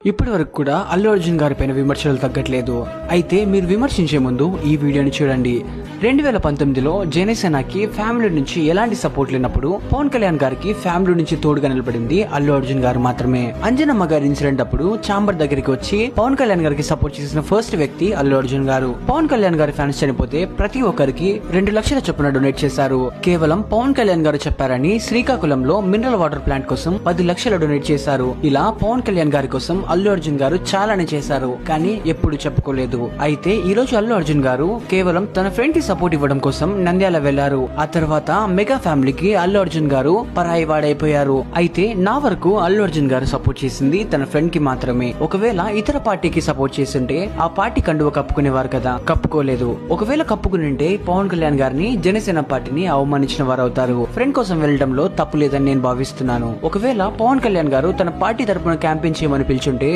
ఇప్పటి వరకు కూడా అల్లు అర్జున్ గారి పైన విమర్శలు తగ్గట్లేదు. అయితే మీరు విమర్శించే ముందు ఈ వీడియోని చూడండి. 2019లో జనసేనకి ఫ్యామిలీ నుంచి ఎలాంటి సపోర్ట్ లేనప్పుడు పవన్ కళ్యాణ్ గారికి ఫ్యామిలీ నుంచి తోడుగా నిలబడింది అల్లు అర్జున్ గారు మాత్రమే. అంజనమ్మ గారి ఇన్సిడెంట్ అప్పుడు చాంబర్ దగ్గరికి వచ్చి పవన్ కళ్యాణ్ గారికి సపోర్ట్ చేసిన ఫస్ట్ వ్యక్తి అల్లు అర్జున్ గారు. పవన్ కళ్యాణ్ గారి ఫ్యాన్స్ చనిపోతే ప్రతి ఒక్కరికి 2 లక్షల చొప్పున డొనేట్ చేశారు. కేవలం పవన్ కళ్యాణ్ గారు చెప్పారని శ్రీకాకుళంలో మినరల్ వాటర్ ప్లాంట్ కోసం 10 లక్షలు డొనేట్ చేశారు. ఇలా పవన్ కళ్యాణ్ గారి కోసం అల్లు అర్జున్ గారు చాలానే చేశారు, కానీ ఎప్పుడు చెప్పుకోలేదు. అయితే ఈ రోజు అల్లు అర్జున్ గారు కేవలం తన ఫ్రెండ్ కి సపోర్ట్ ఇవ్వడం కోసం నంద్యాల వెళ్లారు. ఆ తర్వాత మెగా ఫ్యామిలీకి అల్లు అర్జున్ గారు పరాయి వాడైపోయారు. అయితే నా వరకు అల్లు అర్జున్ గారు సపోర్ట్ చేసింది తన ఫ్రెండ్ కి మాత్రమే. ఒకవేళ ఇతర పార్టీకి సపోర్ట్ చేస్తుంటే ఆ పార్టీ కండువ కప్పుకునేవారు కదా, కప్పుకోలేదు. ఒకవేళ కప్పుకునింటే పవన్ కళ్యాణ్ గారిని జనసేన పార్టీని అవమానించిన వారు అవుతారు. ఫ్రెండ్ కోసం వెళ్లడంలో తప్పు లేదని నేను భావిస్తున్నాను. ఒకవేళ పవన్ కళ్యాణ్ గారు తన పార్టీ తరపున క్యాంపెయిన్ చేయమని పిలిచుంటే